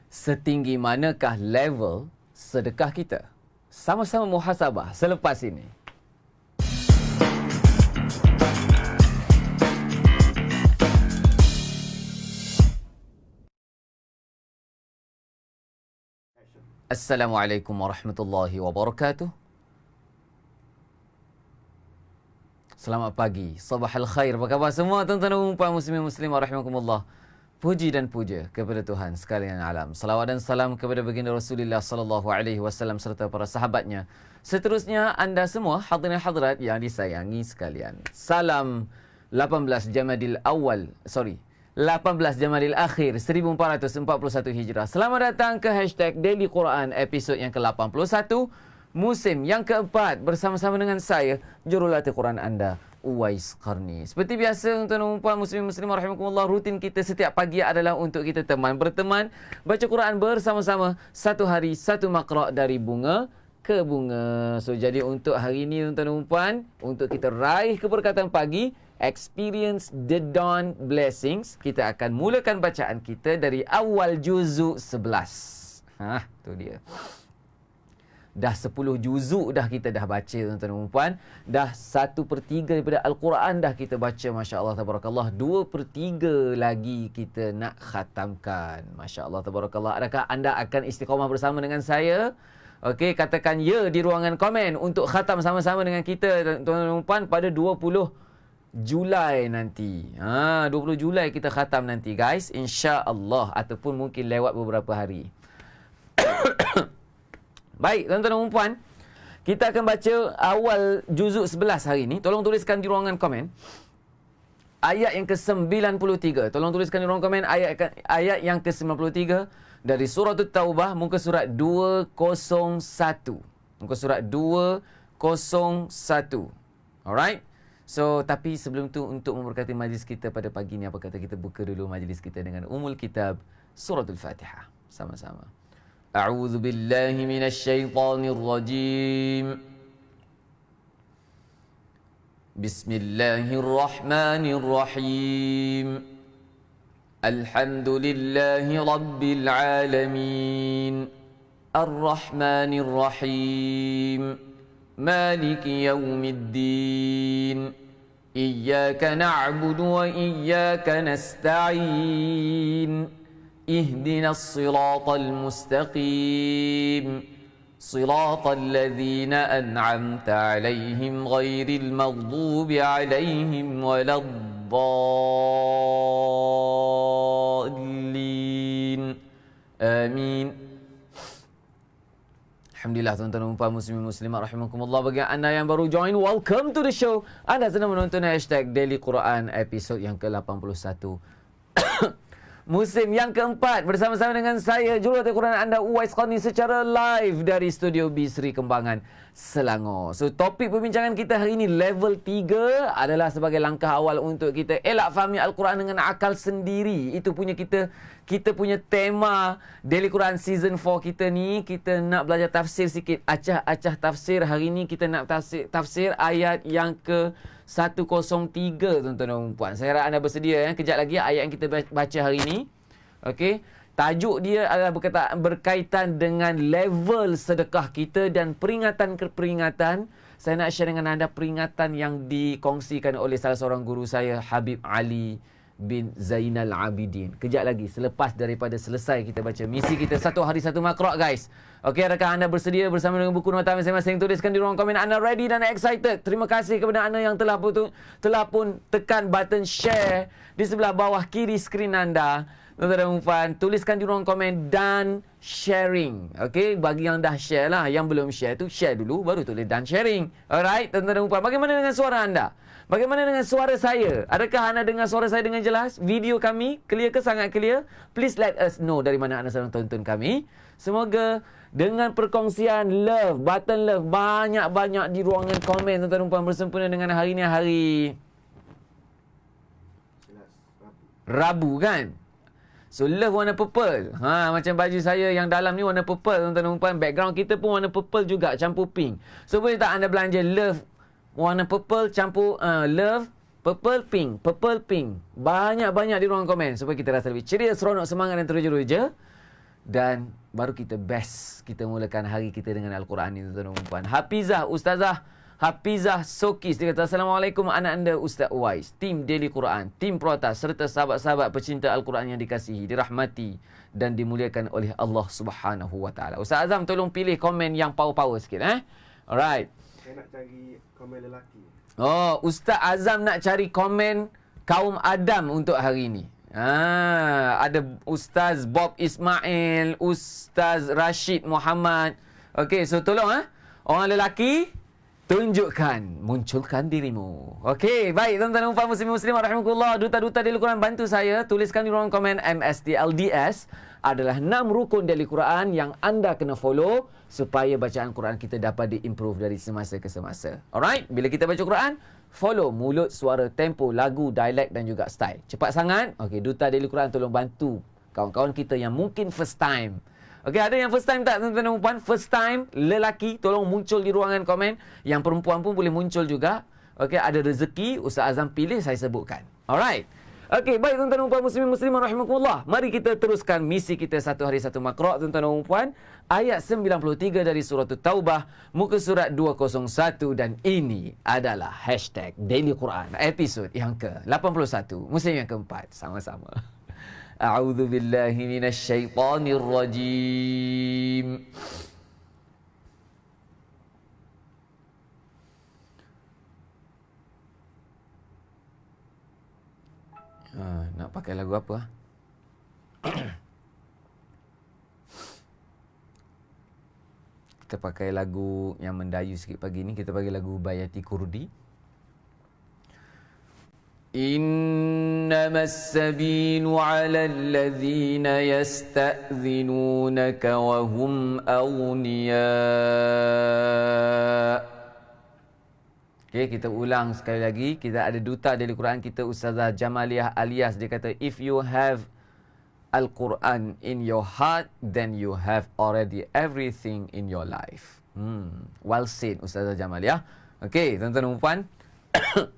Setinggi manakah level sedekah kita? Sama-sama muhasabah selepas ini. Assalamualaikum warahmatullahi wabarakatuh. Selamat pagi, sabahal khair. Apa khabar semua tuan-tuan dan puan muslimin muslimah rahimakumullah. Puji dan puja kepada Tuhan sekalian alam. Salawat dan salam kepada baginda Rasulullah sallallahu alaihi wasallam serta para sahabatnya. Seterusnya anda semua hadirin hadirat yang disayangi sekalian. Salam 18 Jamadil Akhir 1441 Hijrah. Selamat datang ke hashtag Daily Quran episod yang ke-81. Musim yang keempat bersama-sama dengan saya, jurulatih Quran anda, Uwais Qarni. Seperti biasa, tuan-tuan dan puan muslim muslimah rahimakumullah, rutin kita setiap pagi adalah untuk kita berteman, baca Quran bersama-sama, satu hari, satu makra' dari bunga ke bunga. So, jadi untuk hari ini, tuan-tuan dan puan, untuk kita raih keberkatan pagi, experience the dawn blessings, kita akan mulakan bacaan kita dari awal juzuk 11. Tu dia. Dah 10 juzuk dah kita dah baca, tuan-tuan dan puan. Dah 1/3 daripada Al-Quran dah kita baca, Masya Allah, Tabarakallah. 2/3 lagi kita nak khatamkan. Masya Allah, Tabarakallah. Adakah anda akan istiqamah bersama dengan saya? Okey, katakan ya di ruangan komen untuk khatam sama-sama dengan kita, tuan-tuan dan puan, pada 20 Julai nanti. 20 Julai kita khatam nanti, guys. InsyaAllah. Ataupun mungkin lewat beberapa hari. Baik, tuan-tuan dan puan, kita akan baca awal juzuk 11 hari ini. Tolong tuliskan di ruangan komen ayat yang ke-93. Tolong tuliskan di ruangan komen ayat yang ke-93 dari surah At-Taubah, muka surat 201. Muka surat 201. Alright? So, tapi sebelum tu, untuk memberkati majlis kita pada pagi ni, apa kata kita buka dulu majlis kita dengan Ummul Kitab Suratul Fatihah. Sama-sama. أعوذ بالله من الشيطان الرجيم بسم الله الرحمن الرحيم الحمد لله رب العالمين الرحمن الرحيم مالك يوم الدين إياك نعبد وإياك نستعين اهدنا الصراط المستقيم صراط الذين أنعمت عليهم غير المغضوب عليهم ولا الضالين آمين. Alhamdulillah, tuan-tuan dan puan muslimin muslimat rahimakumullah. Bagi anda yang baru join, welcome to the show. Anda sedang menonton hashtag Daily Quran episod yang ke-81. Musim yang keempat bersama-sama dengan saya, jurulatih Quran anda, Uwais Qarni, secara live dari Studio B Seri Kembangan, Selangor. So, topik perbincangan kita hari ini, level 3, adalah sebagai langkah awal untuk kita elak fahami Al-Quran dengan akal sendiri. Itu punya kita punya tema Daily Quran Season 4 kita ni. Kita nak belajar tafsir sikit, acah-acah tafsir. Hari ni kita nak tafsir ayat yang ke 103, tuan-tuan dan puan. Saya harap anda bersedia. Kejap lagi ayat yang kita baca hari ini. Okey. Tajuk dia adalah berkaitan dengan level sedekah kita dan peringatan-peringatan. Saya nak share dengan anda peringatan yang dikongsikan oleh salah seorang guru saya, Habib Ali bin Zainal Abidin. Kejap lagi, selepas daripada selesai kita baca misi kita satu hari satu makra', guys. Okey, adakah anda bersedia bersama dengan buku nota masing-masing? Tuliskan di ruang komen anda ready dan excited. Terima kasih kepada anda yang telah pun tekan button share di sebelah bawah kiri skrin anda. Tuan-tuan dan puan, tuliskan di ruang komen dan sharing. Okey, bagi yang dah share lah. Yang belum share tu share dulu, baru tulis dan sharing. Alright, tuan-tuan dan puan, bagaimana dengan suara anda? Bagaimana dengan suara saya? Adakah anda dengar suara saya dengan jelas? Video kami clear ke? Sangat clear? Please let us know dari mana anda sedang tonton kami. Semoga dengan perkongsian love, button love banyak-banyak di ruangan komen, tuan-tuan dan puan, bersempena dengan hari ni hari Rabu, kan? So, love warna purple. Macam baju saya yang dalam ni warna purple, tuan-tuan dan puan. Background kita pun warna purple juga, campur pink. So, boleh tak anda belanja love warna purple campur love Purple pink, purple pink. Banyak-banyak di ruang komen supaya kita rasa lebih ceria, seronok, semangat dan teruja-ruja. Dan baru kita best kita mulakan hari kita dengan Al-Quran ini, tuan-tuan dan puan. Hafizah, Ustazah Hafizah Sokis, dia kata, Assalamualaikum anak anda Ustaz Wais, tim Daily Quran, tim Protas serta sahabat-sahabat pecinta Al-Quran yang dikasihi, dirahmati dan dimuliakan oleh Allah Subhanahu Wa Taala. Ustaz Azam, tolong pilih komen yang power-power sikit. Alright. Saya nak cari komen lelaki. Oh, Ustaz Azam nak cari komen kaum Adam untuk hari ini. Ada Ustaz Bob Ismail, Ustaz Rashid Muhammad. Okey, so tolong orang lelaki, tunjukkan, munculkan dirimu. Okey, baik tuan-tuan dan puan muslimin rahimakumullah, duta-duta Daily Quran, bantu saya tuliskan di ruang komen MSTLDS adalah 6 rukun Daily Quran yang anda kena follow supaya bacaan Quran kita dapat diimprove dari semasa ke semasa. Alright, bila kita baca Quran, follow mulut, suara, tempo, lagu, dialek dan juga style. Cepat sangat. Okey, duta Daily Quran tolong bantu kawan-kawan kita yang mungkin first time. Okey, ada yang first time tak tuan-tuan dan puan? First time lelaki tolong muncul di ruangan komen. Yang perempuan pun boleh muncul juga. Okey, ada rezeki Ustaz Azam pilih, saya sebutkan. Alright. Okey, baik tuan-tuan dan puan muslimin muslimat rahimakumullah. Mari kita teruskan misi kita satu hari satu makra' tuan-tuan dan puan. Ayat 93 dari surah Taubah, muka surat 201, dan ini adalah hashtag Daily Quran episod yang ke-81, musim yang keempat. Sama-sama. A'udzu billahi minasy syaithanir rajim. Nak pakai lagu apa? Kita pakai lagu yang mendayu sikit pagi ni. Kita pakai lagu Bayati Kurdi. Innamas sabilu 'alal ladzina yasta'dhinunaka wa hum awliya. Okey, kita ulang sekali lagi. Kita ada duta Daily Quran kita, Ustazah Jamaliah Alias. Dia kata, if you have Al-Quran in your heart, then you have already everything in your life. Well said, Ustazah Jamaliah. Okey, tuan-tuan dan puan,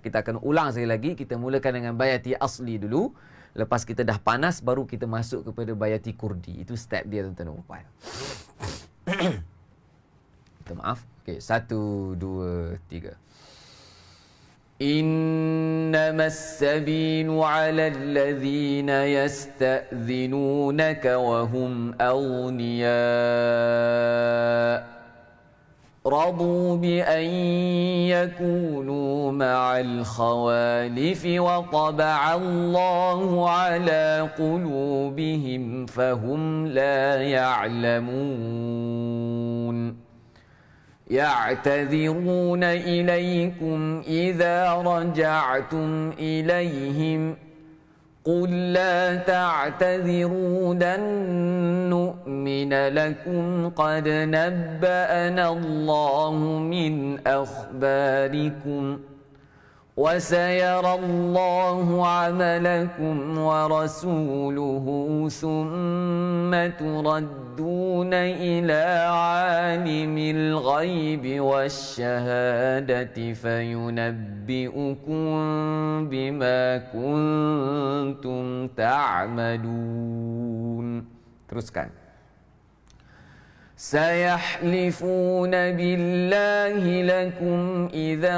kita akan ulang sekali lagi. Kita mulakan dengan Bayati Asli dulu. Lepas kita dah panas, baru kita masuk kepada Bayati Kurdi. Itu step dia, tuan-tuan dan puan. Minta maaf. Okey, 1, 2, 3. إنما السبيل على الذين يستأذنونك وهم أغنياء رضوا بأن يكونوا مع الخوالف وطبع الله على قلوبهم فهم لا يعلمون يعتذرون إليكم إذا رجعتم إليهم قل لا تعتذروا لن نؤمن لكم قد نبأنا الله من أخباركم وسيرى الله عملكم ورسوله ثم تردون إلى عالم الغيب والشهادة فينبئكم بما كنتم تعملون. Teruskan. سيحلفون بالله لكم إذا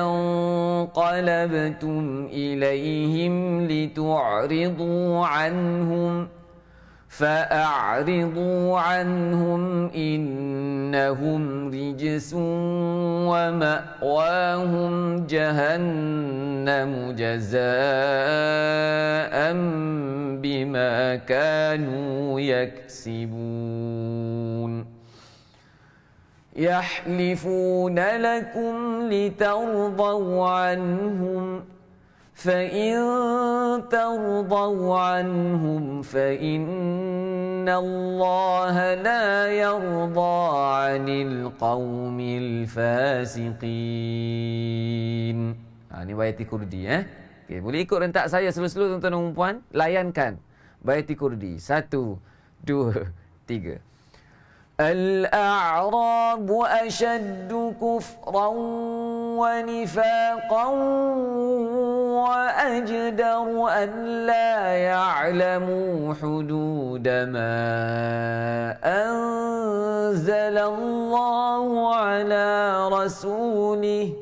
انقلبتم إليهم لتعرضوا عنهم فأعرضوا عنهم إنهم رجس ومأواهم جهنم جزاء بما كانوا يكسبون يحلفون لكم لترضوا عنهم فإن ترضوا عنهم فإن الله لا يرضى عن القوم الفاسقين. Ini Bayati Kurdi. Okay, boleh ikut rentak saya slow-slow tuan-tuan dan puan. Layankan Bayati Kurdi. 1, 2, 3. الأعراب أشد كفرا ونفاقا وأجدر أن لا يعلموا حدود ما أنزل الله على رسوله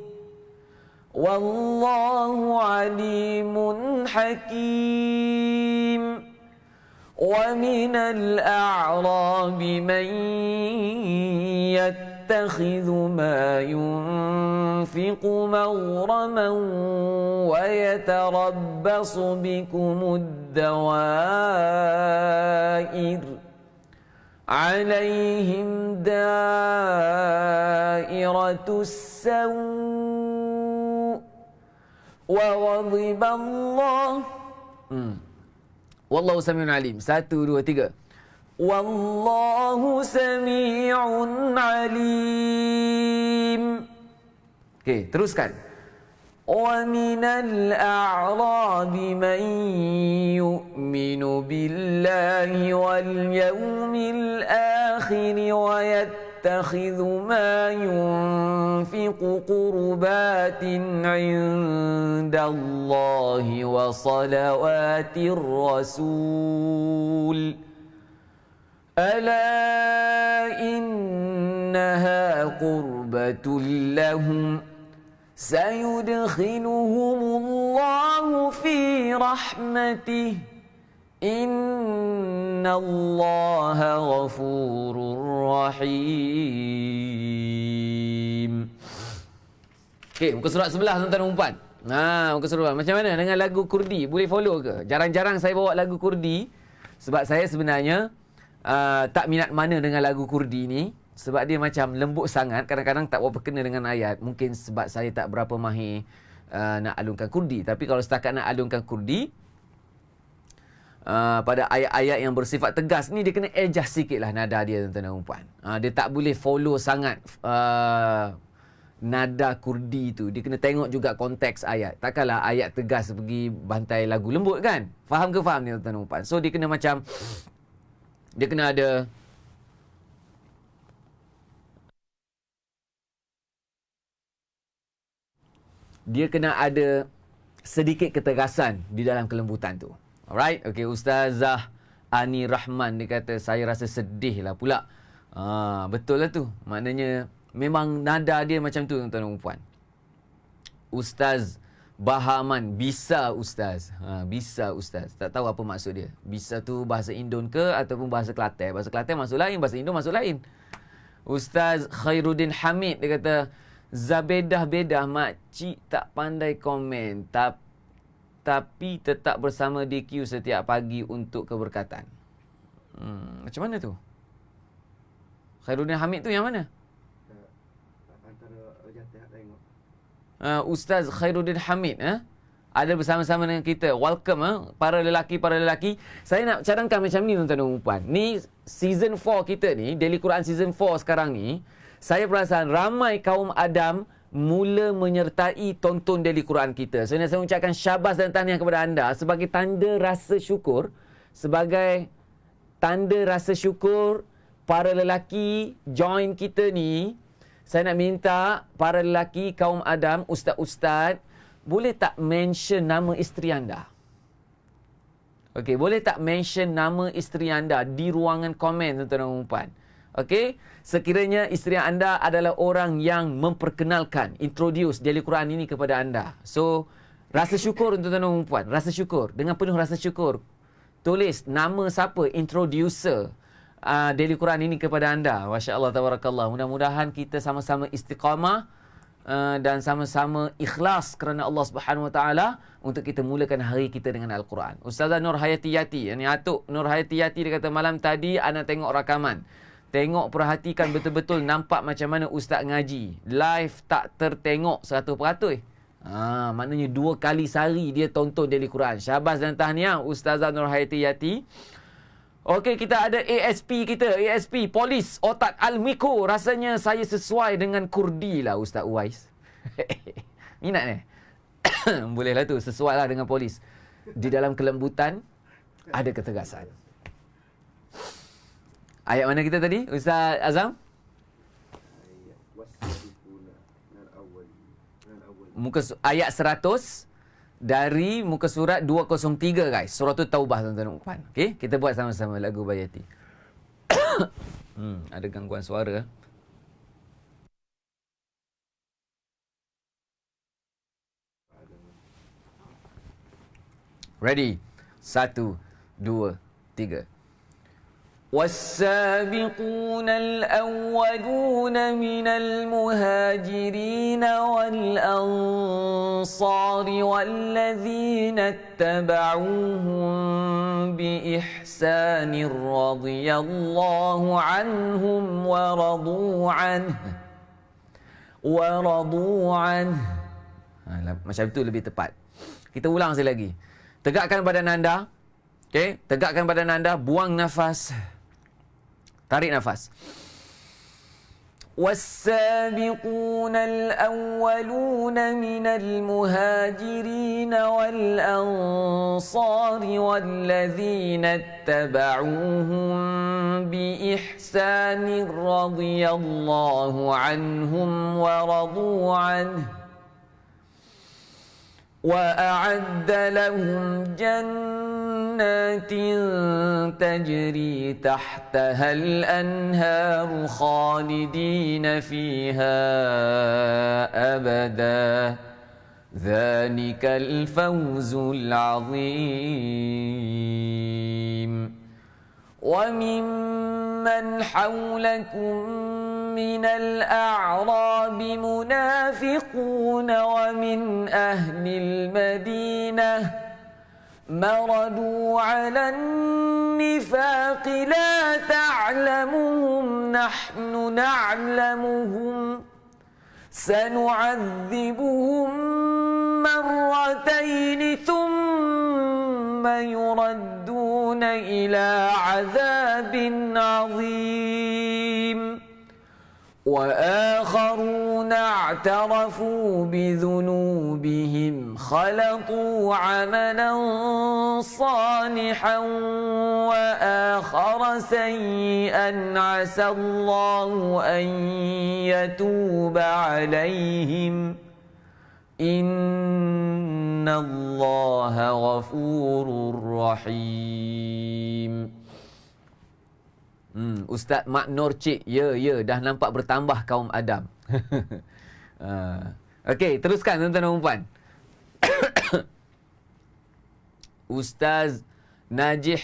والله عليم حكيم ومن الأعراب من يتخذ ما ينفق مغرما ويتربص بكم الدوائر عليهم دائرة السوء وغضب الله والله سميع عليم. 1, 2, 3. Wallahu sami'un alim. Okey, teruskan. Wa minal a'rabi man yu'minu billahi wal yawmil akhir wa yattakhidhu ma yunfiqu qurbatin 'indallahi wa salawatir rasul. ألا إنها قربة لهم سيدخلهم الله في رحمته إن الله غفور رحيم. Okey, muka surat sebelah tuan-tuan dan puan. Muka surat. Macam mana dengan lagu Kurdi? Boleh follow ke? Jarang-jarang saya bawa lagu Kurdi sebab saya sebenarnya tak minat mana dengan lagu Kurdi ni sebab dia macam lembut sangat, kadang-kadang tak berapa kena dengan ayat. Mungkin sebab saya tak berapa mahir nak alunkan Kurdi. Tapi kalau setakat nak alunkan Kurdi pada ayat-ayat yang bersifat tegas ni, dia kena adjust sikit lah nada dia tuan-tuan dan puan. Dia tak boleh follow sangat nada Kurdi tu. Dia kena tengok juga konteks ayat. Takkanlah ayat tegas pergi bantai lagu lembut kan? Faham ke faham ni tuan-tuan dan puan? So dia kena macam, dia kena ada sedikit ketegasan di dalam kelembutan tu. Alright? Okay, Ustazah Ani Rahman dia kata, saya rasa sedih lah pula. Betul lah tu. Maknanya memang nada dia macam tu tuan-tuan dan puan. Ustaz Bahaman, bisa Ustaz. Bisa Ustaz. Tak tahu apa maksud dia. Bisa tu bahasa Indon ke ataupun bahasa Kelantan. Bahasa Kelantan masuk lain, bahasa Indon masuk lain. Ustaz Khairuddin Hamid dia kata, Zabedah-bedah makcik tak pandai komen tapi tetap bersama DQ setiap pagi untuk keberkatan. Macam mana tu? Khairuddin Hamid tu yang mana? Antara jatah tengok. Ustaz Khairuddin Hamid ada bersama-sama dengan kita. Welcome para lelaki. Saya nak cadangkan macam ni tuan-tuan dan puan. Ni season 4 kita ni, Daily Quran season 4 sekarang ni. Saya perasan ramai kaum Adam mula menyertai tonton Daily Quran kita. So saya ucapkan syabas dan tahniah kepada anda sebagai tanda rasa syukur. Sebagai tanda rasa syukur para lelaki join kita ni. Saya nak minta para lelaki kaum Adam, ustaz-ustaz, boleh tak mention nama isteri anda? Okey, boleh tak mention nama isteri anda di ruangan komen tuan-tuan dan puan? Okey, sekiranya isteri anda adalah orang yang memperkenalkan, introduce Daily Quran ini kepada anda. So, rasa syukur tuan-tuan dan puan, rasa syukur, dengan penuh rasa syukur. Tulis nama siapa introducer Daily Quran ini kepada anda. Masya Allah, tabarakallah. Mudah-mudahan kita sama-sama istiqamah dan sama-sama ikhlas kerana Allah Subhanahu Wa Taala untuk kita mulakan hari kita dengan Al-Quran. Ustazah Nur Hayati Yati, yang ni Atuk Nur Hayati Yati, dia kata, malam tadi ana tengok rakaman. Tengok, perhatikan betul-betul, nampak macam mana Ustaz ngaji. Live tak tertengok 100%. Maknanya 2 kali sehari dia tonton Daily Quran. Syabas dan tahniah Ustazah Nur Hayati Yati. Okey, kita ada ASP kita. ASP, Polis Otak Al-Miko. Rasanya saya sesuai dengan Kurdi lah Ustaz Uwais. Minat ni? Bolehlah tu, sesuai lah dengan polis. Di dalam kelembutan ada ketegasan. Ayat mana kita tadi, Ustaz Azam? Ayat wasabikuna minal awwalin. ayat 100 dari muka surat 203 guys. Surah Taubah tuan-tuan dan puan. Okey, kita buat sama-sama lagu Bayati. Ada gangguan suara. Ready? 1, 2, 3. والسابقون الأولون من المهاجرين والأنصار والذين اتبعوهم بإحسان رضي الله عنهم ورضوا عنه. Macam itu lebih tepat. Kita ulang sekali lagi. Tegakkan badan anda. Okey, tegakkan badan anda, buang nafas. Tarik nafas. والسابقون الأولون من المهاجرين والأنصار والذين اتبعوهم بإحسان رضي الله عنهم ورضوا عنه وأعد لهم جنات تجري تحتها الأنهار خالدين فيها أبدا ذلك الفوز العظيم وممن حولكم من الأعراب منافقون ومن أهل المدينة مردوا على النفاق لا تعلمهم نحن نعلمهم سنعذبهم مرتين ثم يردون إلى عذاب عظيم وآخرون اعترفوا بذنوبهم خلطوا عملا صالحا وآخر سيئا عسى الله أن يتوب عليهم إن الله غفور رحيم. Ustaz Mak Nur Cik, ya, dah nampak bertambah kaum Adam. Okey, teruskan tuan-tuan dan puan. Ustaz Najih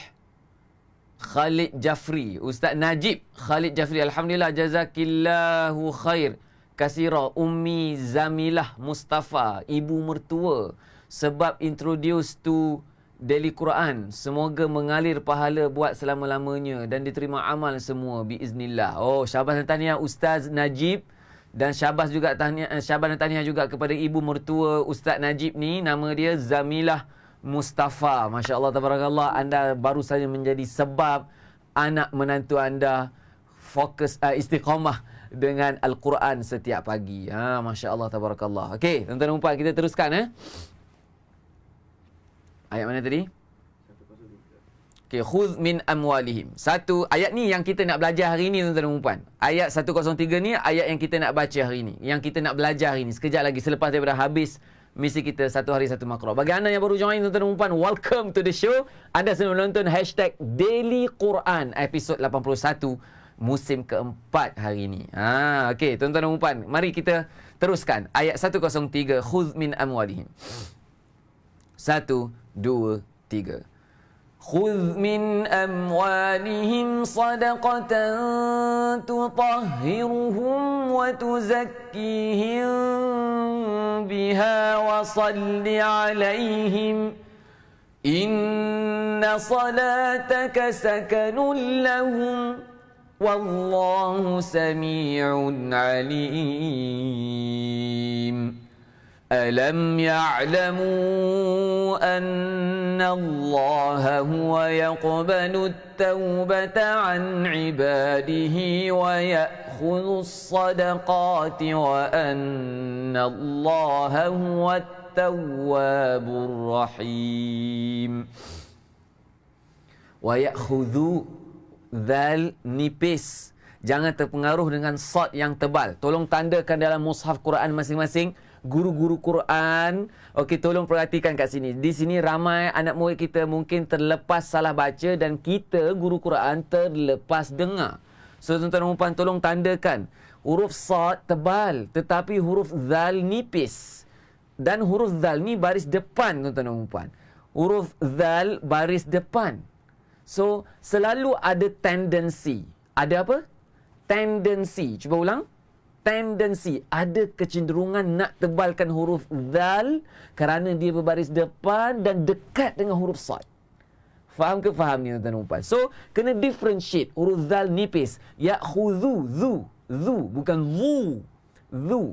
Khalid Jafri. Ustaz Najib Khalid Jafri. Alhamdulillah, jazakillahu khair. Kasira Ummi Zamilah Mustafa, ibu mertua, sebab introduce to Daily Quran. Semoga mengalir pahala buat selama-lamanya dan diterima amal semua biiznillah. Oh, syabas dan tahniah Ustaz Najib, dan syabas juga tahniah, syabas dan tahniah juga kepada ibu mertua Ustaz Najib ni, nama dia Zamilah Mustafa. Masya-Allah tabarakallah, anda baru saja menjadi sebab anak menantu anda fokus istiqamah dengan Al-Quran setiap pagi. Masya-Allah tabarakallah. Okey, tuan-tuan dan puan, kita teruskan Ayat mana tadi? Okey, khudh min amwalihim. Satu ayat ni yang kita nak belajar hari ni tuan-tuan dan puan. Ayat 103 ni ayat yang kita nak baca hari ni, yang kita nak belajar hari ni. Sekejap lagi selepas daripada habis misi kita satu hari satu makro. Bagi anda yang baru join tuan-tuan dan puan, welcome to the show. Anda sedang menonton #Daily Quran episod 81 musim keempat hari ni. Okey, tuan-tuan dan puan, mari kita teruskan ayat 103, khudh min amwalihim. 1, 2, 3. خذ من أموالهم صدقة تطهرهم وتزكيهم بها وصل عليهم إن صلاتك سكن لهم والله سميع عليم ألم يعلموا أن الله هو يقبل التوبة عن عباده ويأخذ الصدقات وأن الله هو التواب الرحيم ويأخذ ذال nipis. Jangan terpengaruh dengan sad yang tebal. Tolong tandakan dalam mushaf Quran masing-masing guru-guru Quran, okey, tolong perhatikan kat sini. Di sini ramai anak murid kita mungkin terlepas salah baca dan kita guru Quran terlepas dengar. So tuan-tuan dan puan, tolong tandakan. Huruf sad tebal tetapi huruf zal nipis. Dan huruf zal ni baris depan tuan-tuan dan puan. Huruf zal baris depan. So selalu ada tendensi. Ada apa? Tendensi. Cuba ulang. Tendensi. Ada kecenderungan nak tebalkan huruf zal kerana dia berbaris depan dan dekat dengan huruf sad. Faham ke faham ni tuan-tuan dan puan? So, kena differentiate. Huruf zal nipis. Ya'khudhu, zu, bukan zu.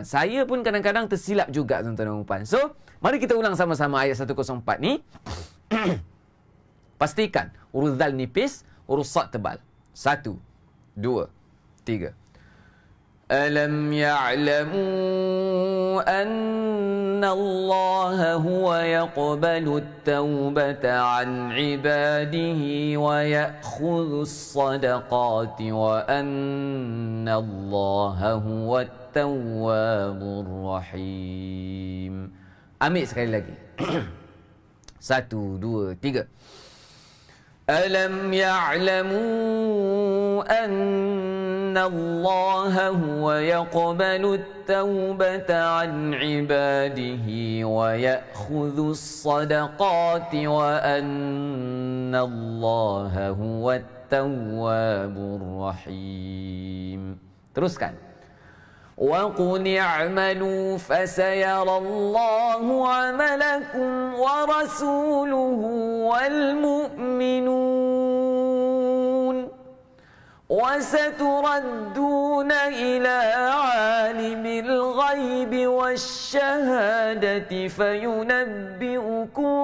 Saya pun kadang-kadang tersilap juga tuan-tuan dan puan. So, mari kita ulang sama-sama ayat 104 ni. Pastikan huruf zal nipis, huruf sad tebal. 1, 2, 3. ألم يعلموا أن الله هو يقبل التوبة عن عباده ويأخذ الصدقات وأن الله هو التواب الرحيم. Ambil sekali lagi. 1, 2, 3. ألم يعلموا أن الله هو يقبل التوبة عن عباده ويأخذ الصدقات وأن الله هو التواب الرحيم. Teruskan. وقل اعملوا فسيرى الله عملكم ورسوله والمؤمنون وستردون إلى عالم الغيب والشهادة فينبئكم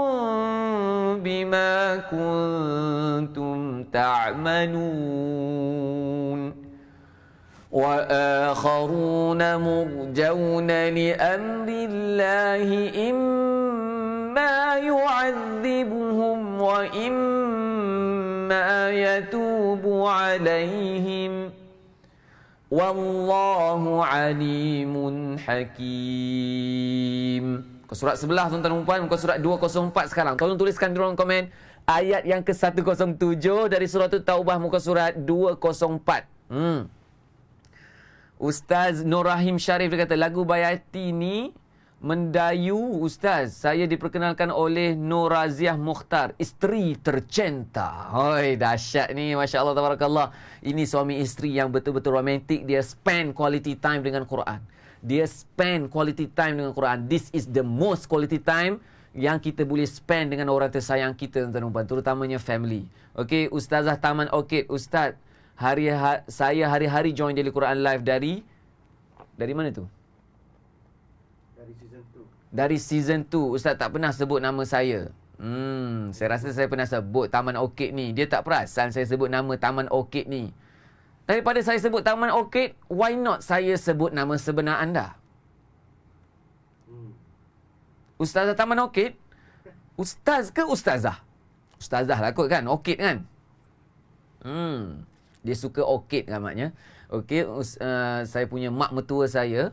بما كنتم تعملون وآخرون مرجون لأمر الله إما يعذبهم وإما يتوب عليهم والله عليم حكيم. Muka surat sebelah tuan-tuan dan puan, muka surat 204 sekarang. Tolong tuliskan di ruang komen ayat yang ke-107 dari surah Taubah, muka surat 204. Ustaz Nur Rahim Sharif dia kata, lagu Bayati ni mendayu Ustaz. Saya diperkenalkan oleh Nur Raziah Mukhtar, isteri tercinta. Hoi, dahsyat ni, Masya Allah, tabarakallah. Ini suami isteri yang betul-betul romantik. Dia spend quality time dengan Quran. Dia spend quality time dengan Quran. This is the most quality time yang kita boleh spend dengan orang tersayang kita, tuan-tuan, terutamanya family. Okey, Ustazah Taman Orchid. Ustaz, saya hari-hari join Daily Quran Live dari mana tu? Dari season 2. Dari season 2. Ustaz tak pernah sebut nama saya. Saya rasa saya pernah sebut Taman Orchid ni. Dia tak perasan saya sebut nama Taman Orchid ni. Daripada saya sebut Taman Orchid, why not saya sebut nama sebenar anda? Ustazah Taman Orchid? Ustaz ke ustazah? Ustazah lah kot kan? Orchid kan? Dia suka orchid kan maknya. Okey, saya punya mak mertua saya,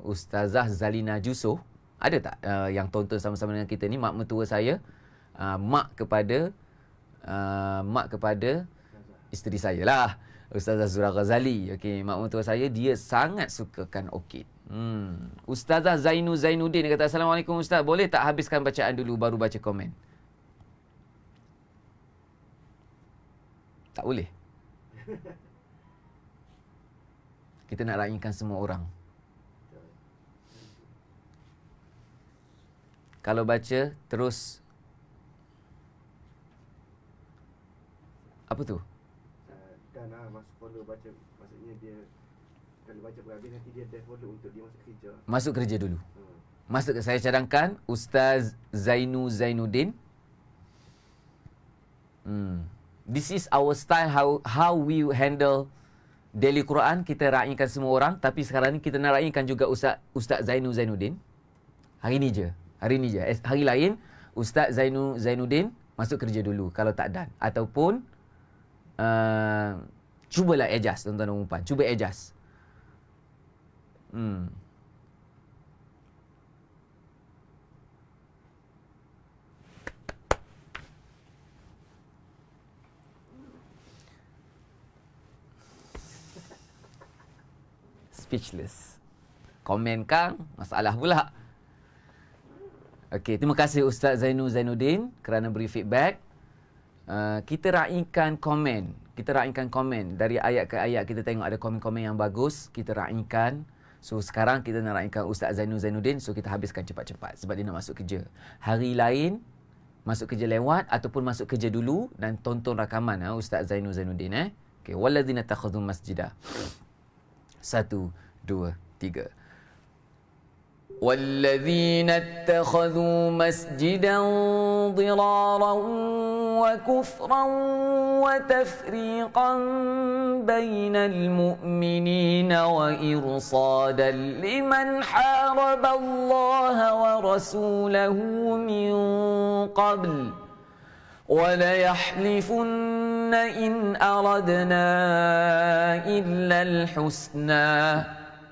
Ustazah Zalina Jusoh. Ada tak yang tonton sama-sama dengan kita ni? Mak mertua saya, mak kepada isteri saya lah, Ustazah Zura Ghazali. Okey, mak mertua saya, dia sangat sukakan orchid. Ustazah Zainuddin dia kata, Assalamualaikum Ustaz, boleh tak habiskan bacaan dulu baru baca komen? Tak boleh. Kita nak raikan semua orang. Kalau baca terus, apa tu? Dan masuk follow baca, maksudnya dia kalau baca berhabis nanti dia dah follow untuk dia masuk kerja. Masuk kerja dulu. Masuk, saya cadangkan Ustaz Zainuddin. This is our style, how we handle Daily Quran. Kita raikan semua orang, tapi sekarang ni kita nak raikan juga Ustaz Zainuddin. Hari ni je. Hari lain Ustaz Zainuddin masuk kerja dulu kalau tak dan, ataupun cubalah adjust, tuan-tuan dan puan. Cuba adjust. speechless. Komen kang, masalah pula. Okey, terima kasih Ustaz Zainuddin kerana beri feedback. Kita raikan komen. Dari ayat ke ayat kita tengok ada komen-komen yang bagus, kita raikan. So sekarang kita nak raikan Ustaz Zainuddin, so kita habiskan cepat-cepat sebab dia nak masuk kerja. Hari lain masuk kerja lewat ataupun masuk kerja dulu dan tonton rakaman Ustaz Zainuddin. Okey, walladzina takhadhu masjidah. 1 2 3. والذين اتخذوا مسجدا ضرارا وكفرا وتفريقا بين المؤمنين وإرصادا لمن حارب الله ورسوله من قبل وليحلفن إن أردنا إلا الحسنى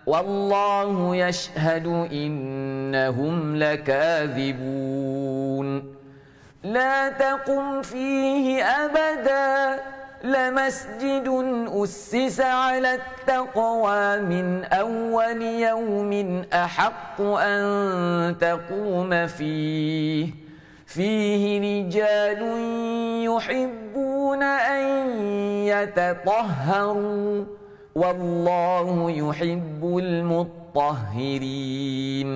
والله يشهد إنهم لكاذبون لا تقم فيه أبدا لمسجد أسس على التقوى من أول يوم أحق أن تقوم فيه رجال يحبون أن يتطهروا والله يحب المطهرين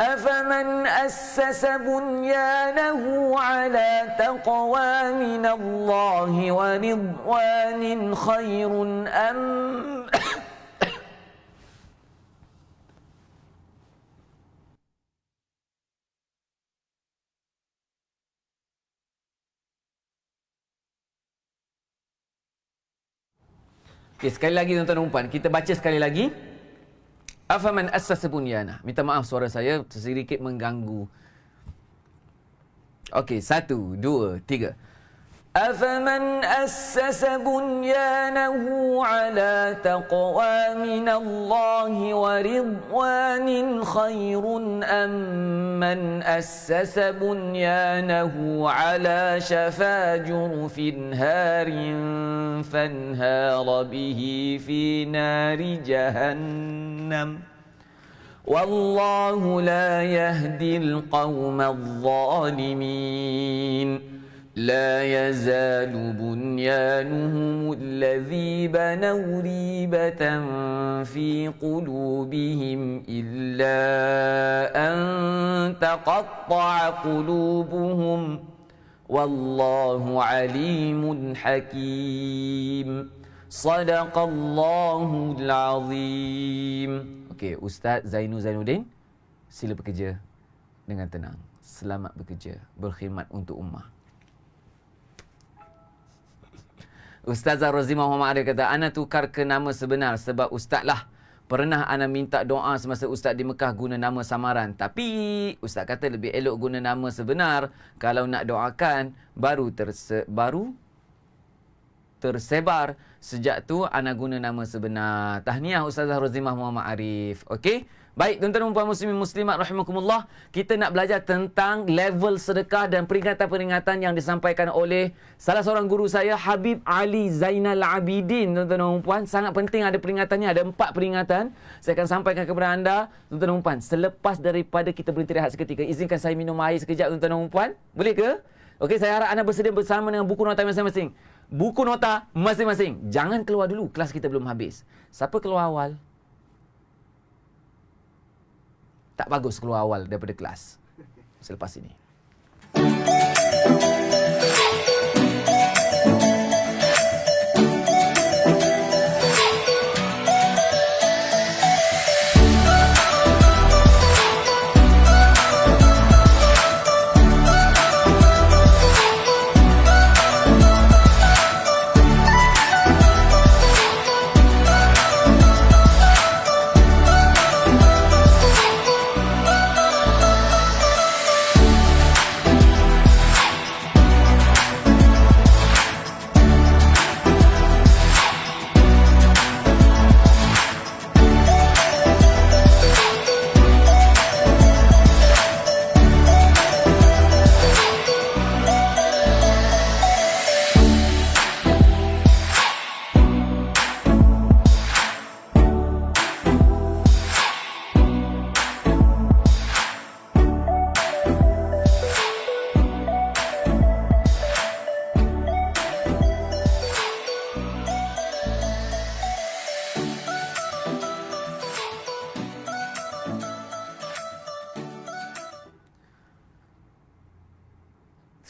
أفمن أسس بنيانه على تقوى من الله ورضوان خير أم Okay, sekali lagi tuan-tuan dan puan, kita baca sekali lagi. Afaman assasa bunyana. Minta maaf suara saya sedikit mengganggu. Okey, 1 2 3. أفمن أسس بنيانه على تقوى من الله ورضوان خير أم من أسس بنيانه على شفا جرف هار فانهار به في نار جهنم والله لا يهدي القوم الظالمين لا يزال بنيانهم الذي بنوا ريبة في قلوبهم إلا أن تقطع قلوبهم والله عليم حكيم صدق الله العظيم. Okey, Ustaz Zainuddin, sila bekerja dengan tenang. Selamat bekerja, berkhidmat untuk ummah. Ustazah Rozimah Muhammad Arif kata, ana tukar ke nama sebenar sebab ustaz lah. Pernah ana minta doa semasa ustaz di Mekah guna nama samaran. Tapi ustaz kata lebih elok guna nama sebenar. Kalau nak doakan, baru tersebar. Sejak tu ana guna nama sebenar. Tahniah Ustazah Rozimah Muhammad Arif. Okey? Baik, tuan-tuan dan puan muslimin muslimat rahimakumullah, kita nak belajar tentang level sedekah dan peringatan-peringatan yang disampaikan oleh salah seorang guru saya, Habib Ali Zainal Abidin. Tuan-tuan dan puan, sangat penting ada peringatannya, ada 4 peringatan. Saya akan sampaikan kepada anda, tuan-tuan dan puan, selepas daripada kita berhenti rehat seketika. Izinkan saya minum air sekejap, tuan-tuan dan puan. Boleh ke? Okey, saya harap anda bersedia bersama dengan buku nota masing-masing. Buku nota masing-masing. Jangan keluar dulu, kelas kita belum habis. Siapa keluar awal? Tak bagus keluar awal daripada kelas. Selepas ini.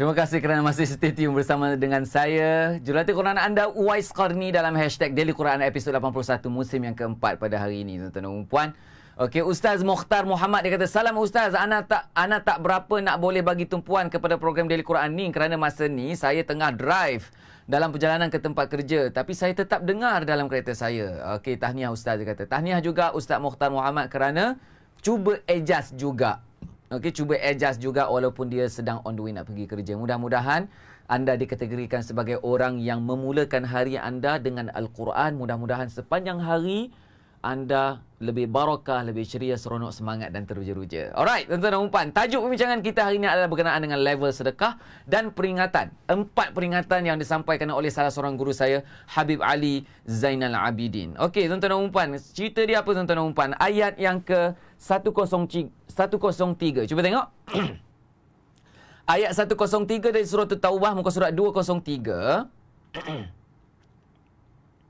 Terima kasih kerana masih stay tune bersama dengan saya, Jurulati Quran anda, Uwais Qarni, dalam hashtag Daily Quran episod 81 musim yang keempat pada hari ini, tuan-tuan dan puan. Okey, Ustaz Mokhtar Muhammad dia kata, "Salam Ustaz, ana tak berapa nak boleh bagi tumpuan kepada program Daily Quran ni kerana masa ni saya tengah drive dalam perjalanan ke tempat kerja, tapi saya tetap dengar dalam kereta saya." Okey, tahniah Ustaz, dia kata. Tahniah juga Ustaz Mokhtar Muhammad kerana cuba adjust juga. Okey, cuba adjust juga walaupun dia sedang on the way nak pergi kerja. Mudah-mudahan anda dikategorikan sebagai orang yang memulakan hari anda dengan Al-Quran. Mudah-mudahan sepanjang hari anda lebih barakah, lebih ceria, seronok, semangat dan teruja-ruja. Alright, tuan-tuan dan puan, tajuk perbincangan kita hari ini adalah berkenaan dengan level sedekah dan peringatan. 4 peringatan yang disampaikan oleh salah seorang guru saya, Habib Ali Zainal Abidin. Okey, tuan-tuan dan puan, cerita dia apa, tuan-tuan dan puan? Ayat yang ke 103. Cuba tengok. Ayat 103 dari surah Taubah, muka surat 203.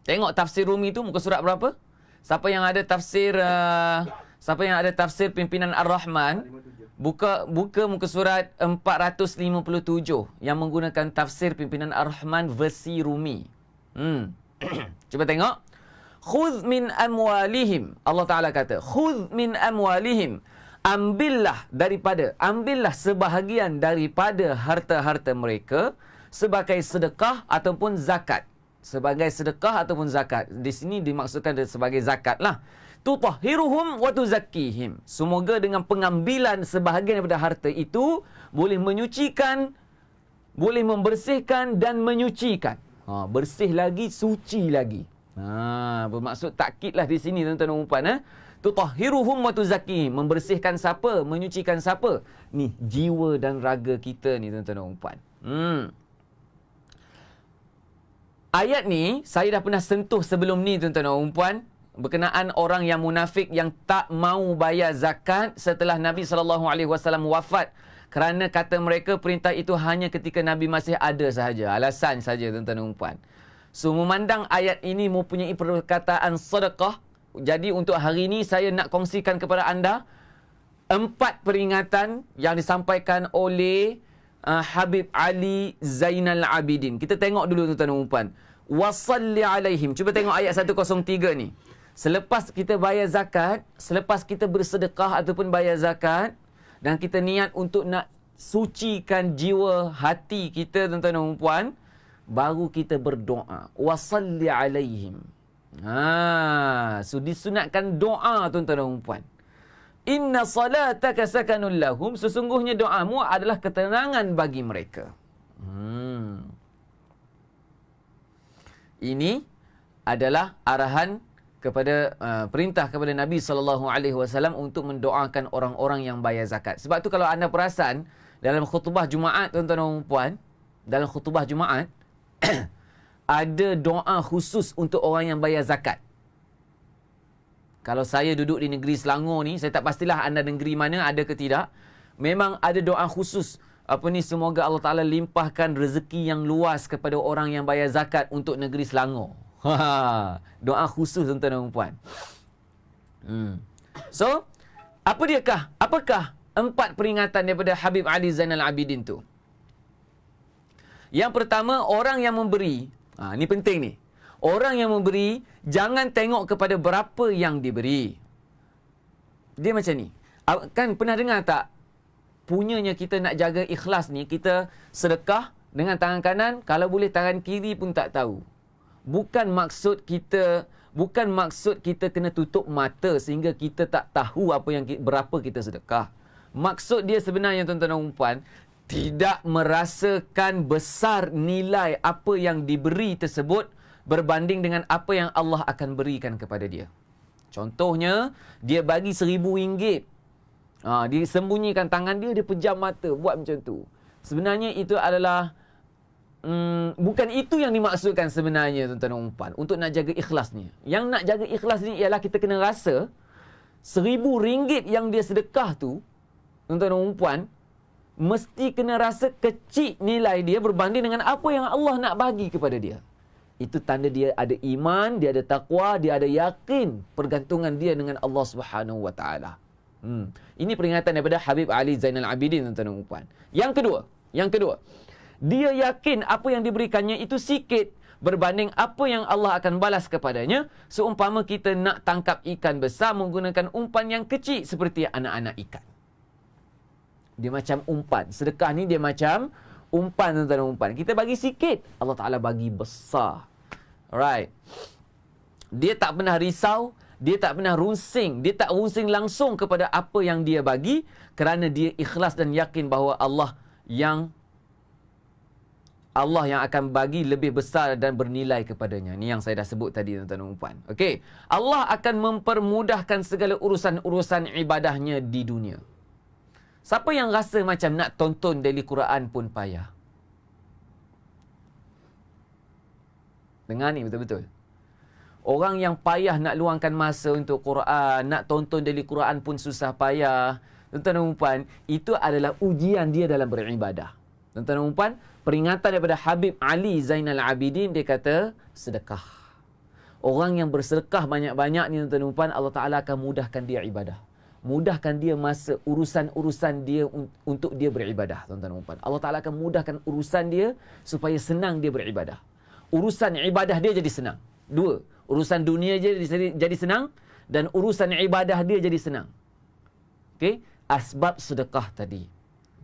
Tengok tafsir Rumi tu, muka surat berapa? Siapa yang ada tafsir pimpinan Ar-Rahman, buka muka surat 457 yang menggunakan tafsir pimpinan Ar-Rahman versi Rumi. Cuba tengok. Khudh min amwalihim. Allah Ta'ala kata, khudh min amwalihim. Ambillah sebahagian daripada harta-harta mereka sebagai sedekah ataupun zakat. Sebagai sedekah ataupun zakat. Di sini dimaksudkan sebagai zakat lah. Tutahhiruhum wa tuzakkihim. Semoga dengan pengambilan sebahagian daripada harta itu boleh menyucikan, boleh membersihkan dan menyucikan. Bersih lagi, suci lagi. Bermaksud takkidlah di sini, tuan-tuan dan puan. Tutahhiruhum wa tuzakkihim. Membersihkan siapa? Menyucikan siapa? Ni jiwa dan raga kita ni, tuan-tuan dan puan. Ayat ni saya dah pernah sentuh sebelum ni, tuan-tuan dan puan, berkenaan orang yang munafik yang tak mau bayar zakat setelah Nabi SAW wafat, kerana kata mereka perintah itu hanya ketika Nabi masih ada sahaja. Alasan saja, tuan-tuan dan puan. So, memandang ayat ini mempunyai perkataan sedekah. Jadi, untuk hari ini saya nak kongsikan kepada anda 4 peringatan yang disampaikan oleh Habib Ali Zainal Abidin. Kita tengok dulu, tuan-tuan dan puan. Wasalli alaihim. Cuba tengok ayat 103 ni. Selepas kita bayar zakat, selepas kita bersedekah ataupun bayar zakat, dan kita niat untuk nak sucikan jiwa hati kita, tuan-tuan dan puan, baru kita berdoa. Wasalli alaihim. So disunatkan doa, tuan-tuan dan puan. Inna salataka sakanun lahum. Sesungguhnya doamu adalah ketenangan bagi mereka. Ini adalah arahan kepada perintah kepada Nabi SAW untuk mendoakan orang-orang yang bayar zakat. Sebab tu kalau anda perasan dalam khutbah Jumaat, tuan-tuan dan puan, dalam khutbah Jumaat ada doa khusus untuk orang yang bayar zakat. Kalau saya duduk di negeri Selangor ni, saya tak pastilah anda negeri mana, ada ke tidak. Memang ada doa khusus. Semoga Allah Ta'ala limpahkan rezeki yang luas kepada orang yang bayar zakat untuk negeri Selangor. Doa khusus, tuan-tuan dan puan. So, apakah 4 peringatan daripada Habib Ali Zainal Abidin tu? Yang pertama, orang yang memberi. Ni penting ni. Orang yang memberi, jangan tengok kepada berapa yang diberi. Dia macam ni. Kan pernah dengar tak? Punyanya kita nak jaga ikhlas ni, kita sedekah dengan tangan kanan, kalau boleh tangan kiri pun tak tahu. Bukan maksud kita kena tutup mata sehingga kita tak tahu berapa kita sedekah. Maksud dia sebenarnya, tuan-tuan dan puan, tidak merasakan besar nilai apa yang diberi tersebut berbanding dengan apa yang Allah akan berikan kepada dia. Contohnya, dia bagi RM1,000. Dia sembunyikan tangan dia, dia pejam mata, buat macam tu. Sebenarnya itu adalah bukan itu yang dimaksudkan sebenarnya, tuan-tuan dan puan, untuk nak jaga ikhlas ni. Yang nak jaga ikhlas ni ialah kita kena rasa RM1,000 yang dia sedekah tu, tuan-tuan dan puan, mesti kena rasa kecil nilai dia berbanding dengan apa yang Allah nak bagi kepada dia. Itu tanda dia ada iman, dia ada taqwa, dia ada yakin pergantungan dia dengan Allah Subhanahu Wa Taala. Ini peringatan daripada Habib Ali Zainal Abidin, tuan-tuan dan puan. Yang kedua, Yang kedua, dia yakin apa yang diberikannya itu sikit berbanding apa yang Allah akan balas kepadanya. Seumpama kita nak tangkap ikan besar menggunakan umpan yang kecil seperti anak-anak ikan. Dia macam umpan. Sedekah ni dia macam umpan, tuan-tuan, umpan. Kita bagi sikit, Allah Ta'ala bagi besar. Alright. Dia tak pernah risau, dia tak pernah runsing, dia tak runsing langsung kepada apa yang dia bagi kerana dia ikhlas dan yakin bahawa Allah yang akan bagi lebih besar dan bernilai kepadanya. Ni yang saya dah sebut tadi, tuan-tuan dan puan. Okey. Allah akan mempermudahkan segala urusan-urusan ibadahnya di dunia. Siapa yang rasa macam nak tonton daily Quran pun payah? Dengar ni betul-betul. Orang yang payah nak luangkan masa untuk Quran, nak tonton daily Quran pun susah payah. Tuan-tuan dan puan, itu adalah ujian dia dalam beribadah. Tuan-tuan dan puan, peringatan daripada Habib Ali Zainal Abidin, dia kata sedekah. Orang yang bersedekah banyak-banyak ni, tuan-tuan dan puan, Allah Ta'ala akan mudahkan dia ibadah. Mudahkan dia masa urusan-urusan dia untuk dia beribadah, tuan-tuan dan puan. Allah Ta'ala akan mudahkan urusan dia supaya senang dia beribadah. Urusan ibadah dia jadi senang. Dua, urusan dunia dia jadi senang dan urusan ibadah dia jadi senang. Okey, asbab sedekah tadi.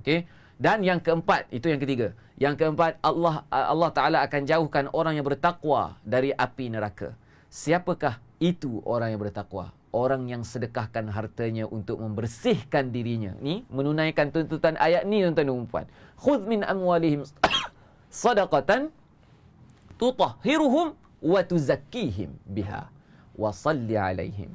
Okey. Dan yang keempat, itu yang ketiga. Yang keempat, Allah Ta'ala akan jauhkan orang yang bertakwa dari api neraka. Siapakah itu orang yang bertakwa? Orang yang sedekahkan hartanya untuk membersihkan dirinya. Ni menunaikan tuntutan ayat ni, tuan-tuan dan puan. Khudh min amwalihim sadaqatan tutahhiruhum wa tuzakkihim biha wa salli alaihim.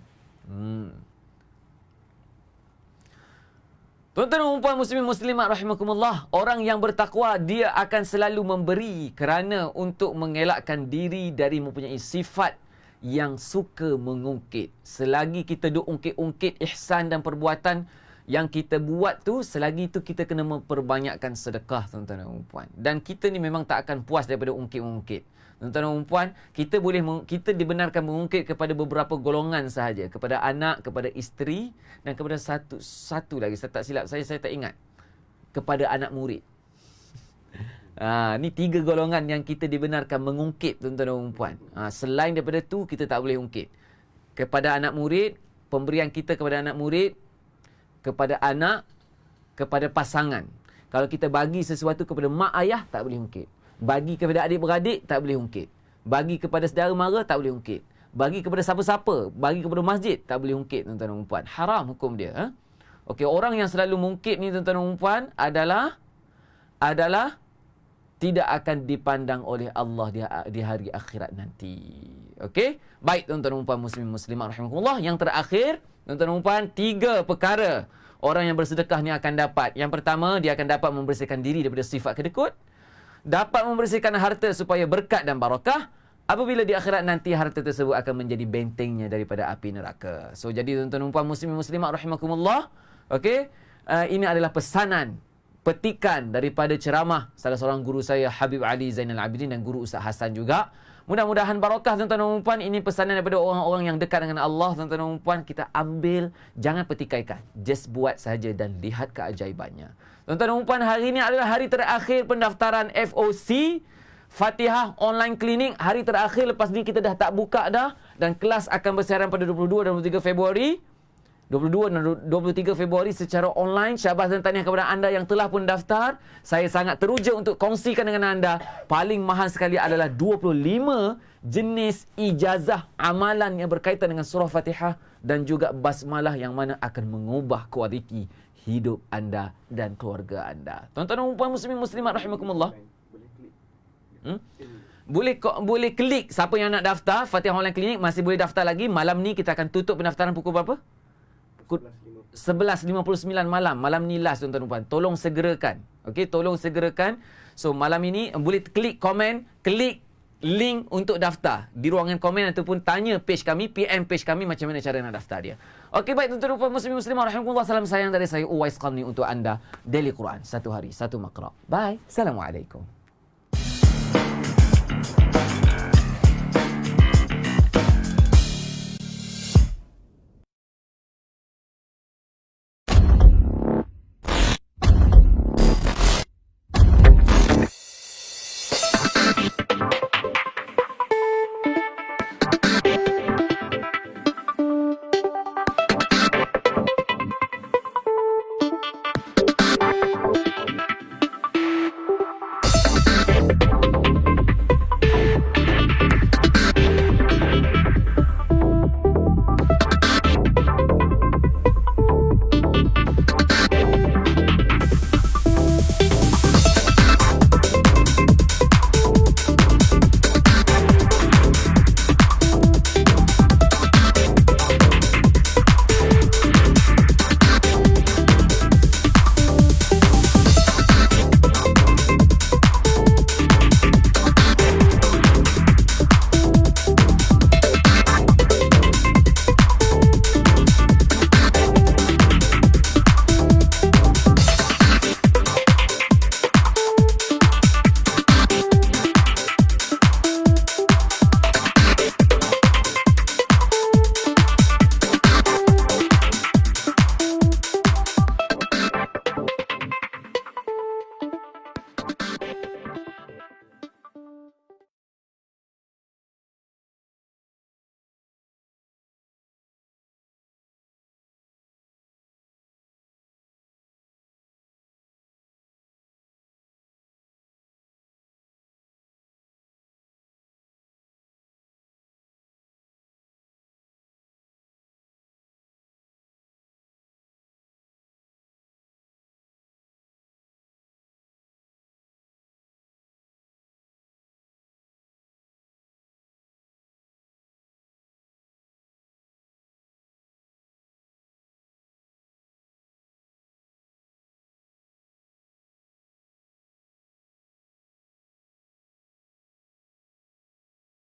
Tuan-tuan dan puan muslimin muslimat rahimakumullah, orang yang bertakwa dia akan selalu memberi kerana untuk mengelakkan diri dari mempunyai sifat yang suka mengungkit. Selagi kita duk ungkit-ungkit ihsan dan perbuatan yang kita buat tu, selagi tu kita kena memperbanyakkan sedekah, tuan-tuan dan puan. Dan kita ni memang tak akan puas daripada ungkit-ungkit. Tuan-tuan dan puan, kita dibenarkan mengungkit kepada beberapa golongan sahaja, kepada anak, kepada isteri dan kepada satu lagi, saya tak silap saya tak ingat, kepada anak murid. Ni 3 golongan yang kita dibenarkan mengungkit, tuan-tuan dan puan. Selain daripada tu kita tak boleh ungkit. Kepada anak murid, pemberian kita kepada anak murid, kepada anak, kepada pasangan. Kalau kita bagi sesuatu kepada mak ayah, tak boleh ungkit. Bagi kepada adik-beradik, tak boleh ungkit. Bagi kepada saudara mara, tak boleh ungkit. Bagi kepada siapa-siapa, bagi kepada masjid, tak boleh ungkit, tuan-tuan dan puan. Haram hukum dia. Okey, orang yang selalu mungkit ni, tuan-tuan dan puan, adalah tidak akan dipandang oleh Allah di hari akhirat nanti. Okey? Baik, tuan-tuan dan puan muslimin muslimat rahimakumullah. Yang terakhir, tuan-tuan dan puan, 3 perkara orang yang bersedekah ni akan dapat. Yang pertama, dia akan dapat membersihkan diri daripada sifat kedekut. Dapat membersihkan harta supaya berkat dan barakah. Apabila di akhirat nanti harta tersebut akan menjadi bentengnya daripada api neraka. So, jadi tuan-tuan dan puan muslimin muslimat rahimakumullah. Okey? Ini adalah pesanan, petikan daripada ceramah salah seorang guru saya, Habib Ali Zainal Abidin, dan guru Ustaz Hasan juga. Mudah-mudahan barakah, tuan-tuan dan puan. Ini pesanan daripada orang-orang yang dekat dengan Allah, tuan-tuan dan puan. Kita ambil, jangan petikaikan. Just buat saja dan lihat keajaibannya. Tuan-tuan dan puan, hari ini adalah hari terakhir pendaftaran FOC Fatihah Online Clinic. Hari terakhir, lepas ni kita dah tak buka dah. Dan kelas akan bersiaran pada 22 dan 23 Februari. 22 dan 23 Februari secara online. Syabas dan tahniah kepada anda yang telah pun daftar. Saya sangat teruja untuk kongsikan dengan anda. Paling mahal sekali adalah 25 jenis ijazah amalan yang berkaitan dengan surah Fatihah dan juga basmalah, yang mana akan mengubah kualiti hidup anda dan keluarga anda. Tuan-tuan dan puan muslimin muslimat rahimakumullah. Boleh klik. Siapa yang nak daftar Fatihah Online Clinic masih boleh daftar lagi. Malam ni kita akan tutup pendaftaran pukul berapa? 11.59 malam. Malam ni last, tuan-tuan dan puan. Tolong segerakan. Okey, tolong segerakan. So, malam ini boleh klik komen, klik link untuk daftar di ruangan komen, ataupun tanya page kami, PM page kami macam mana cara nak daftar dia. Okey, baik tuan-tuan dan puan muslimin muslimat rahimakumullah. Salam sayang dari saya Uwais Qarni untuk anda. Daily Quran, satu hari, satu maqra. Bye. Assalamualaikum.